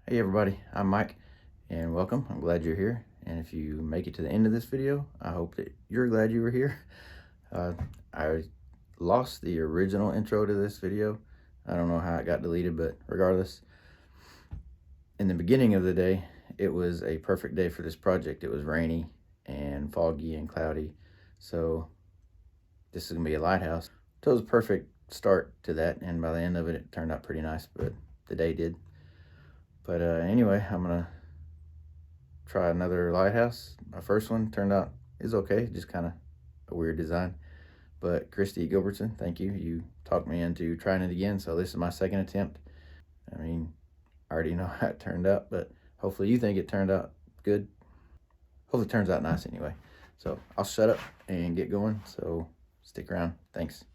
Hey everybody, I'm Mike and welcome. I'm glad you're here, and if you make it to the end of this video, I hope that you're glad you were here. I lost the original intro to this video. I don't know how it got deleted, but regardless, in the beginning of the day, it was a perfect day for this project. It was rainy and foggy and cloudy, so this is gonna be a lighthouse. So it was a perfect start to that, and by the end of it, it turned out pretty nice, but the day did. But anyway, I'm gonna try another lighthouse. My first one turned out is okay, just kind of a weird design. But Christy Gilbertson, thank you. You talked me into trying it again, so this is my second attempt. I mean, I already know how it turned out, but hopefully you think it turned out good. Hopefully it turns out nice anyway. So I'll shut up and get going, so stick around. Thanks.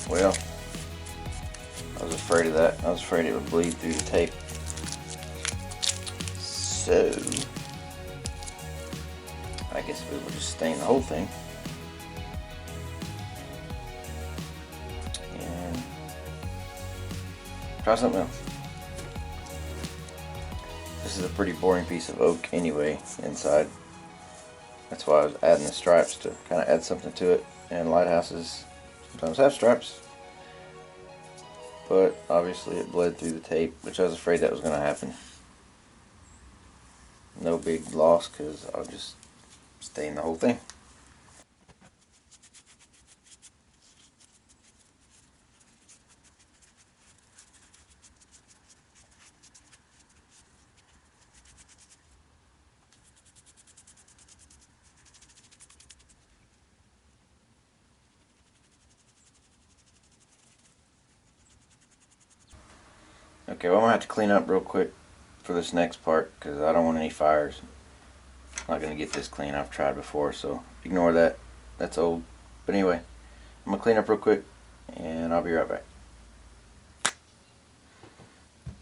Well, I was afraid of that. I was afraid it would bleed through the tape. So, I guess we will just stain the whole thing. And try something else. This is a pretty boring piece of oak anyway, inside. That's why I was adding the stripes, to kind of add something to it. And lighthouses sometimes have stripes, but obviously it bled through the tape, which I was afraid that was going to happen. No big loss, because I'll just stain the whole thing. Okay, well, I'm going to have to clean up real quick for this next part because I don't want any fires. I'm not going to get this clean. I've tried before, so ignore that. That's old. But anyway, I'm going to clean up real quick and I'll be right back.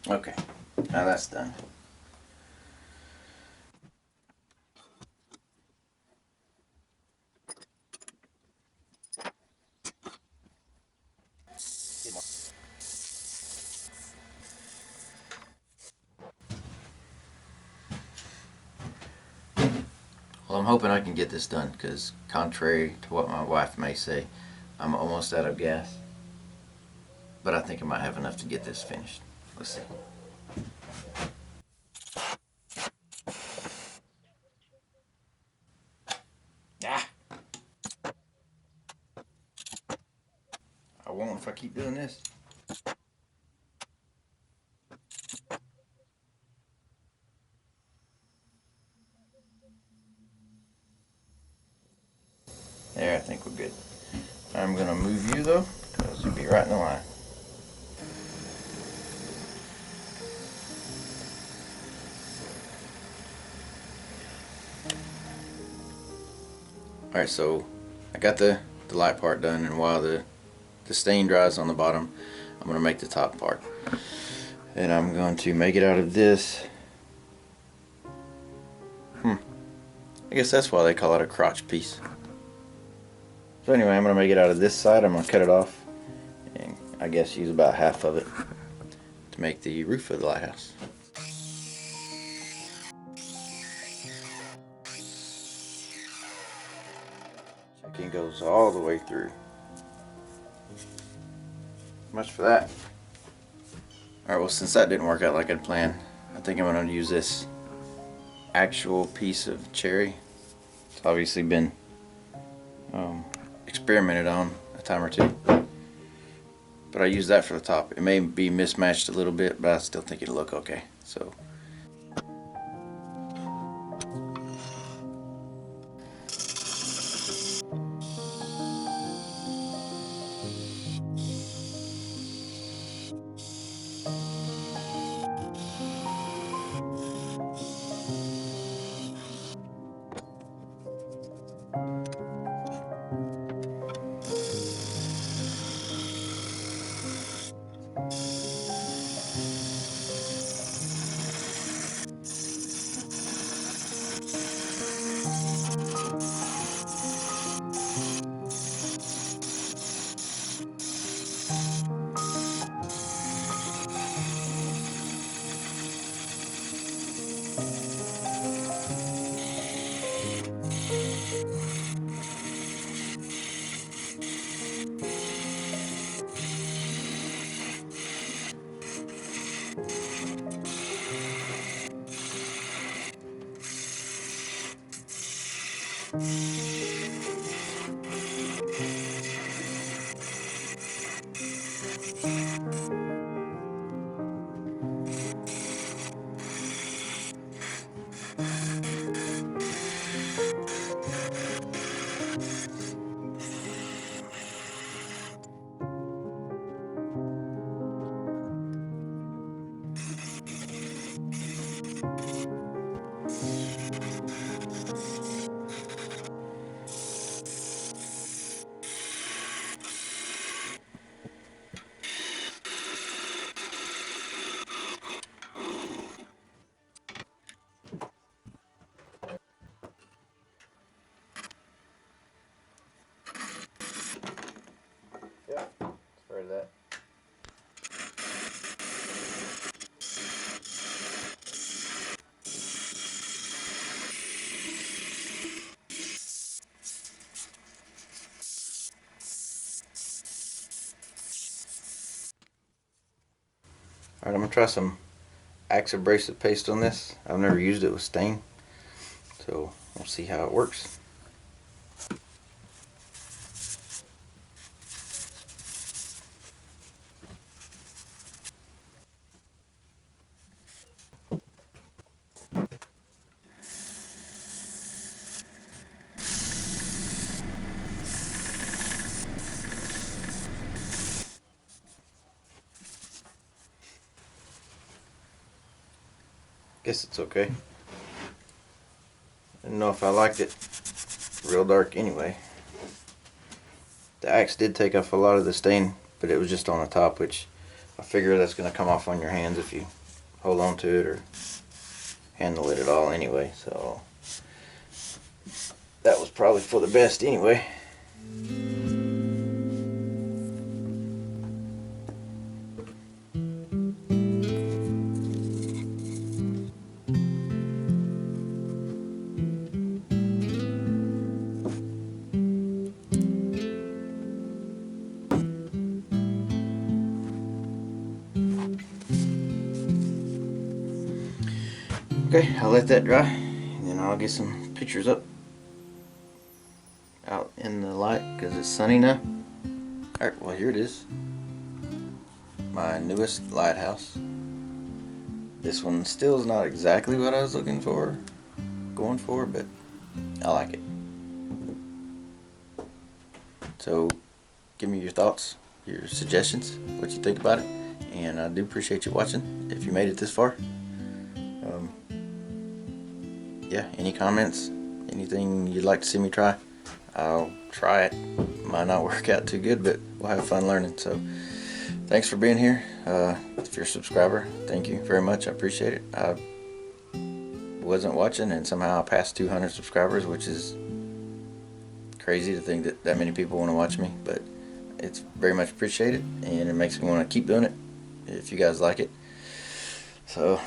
Okay, now that's done. Well, I'm hoping I can get this done because, contrary to what my wife may say, I'm almost out of gas. But I think I might have enough to get this finished. Let's see. Ah! I won't if I keep doing this. There, I think we're good. I'm going to move you though, because you'll be right in the line. Alright, so I got the light part done, and while the stain dries on the bottom, I'm going to make the top part. And I'm going to make it out of this. I guess that's why they call it a crotch piece. So anyway, I'm going to make it out of this side. I'm going to cut it off and I guess use about half of it to make the roof of the lighthouse. Checking goes all the way through. Much for that. Alright, well, since that didn't work out like I'd planned, I think I'm going to use this actual piece of cherry. It's obviously been experimented on a time or two, but I use that for the top. It may be mismatched a little bit, but I still think it'll look okay. So yeah, sorry to that. Alright, I'm going to try some Abrasive paste on this. I've never used it with stain, so we'll see how it works. Guess it's okay. I didn't know if I liked it real dark anyway. The axe did take off a lot of the stain, but it was just on the top, which I figure that's going to come off on your hands if you hold on to it or handle it at all anyway. So that was probably for the best anyway. Okay, I'll let that dry, and then I'll get some pictures up out in the light because it's sunny now. Alright, well, here it is. My newest lighthouse. This one still is not exactly what I was going for, but I like it. So, give me your thoughts, your suggestions, what you think about it, and I do appreciate you watching if you made it this far. Yeah, any comments, anything you'd like to see me try, I'll try it. Might not work out too good, but we'll have fun learning. So thanks for being here. If you're a subscriber, thank you very much. I appreciate it. I wasn't watching and somehow I passed 200 subscribers, which is crazy to think that that many people want to watch me, but it's very much appreciated, and it makes me want to keep doing it if you guys like it. So,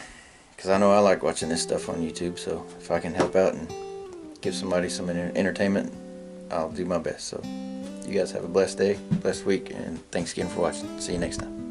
because I know I like watching this stuff on YouTube, so if I can help out and give somebody some entertainment, I'll do my best. So you guys have a blessed day, blessed week, and thanks again for watching. See you next time.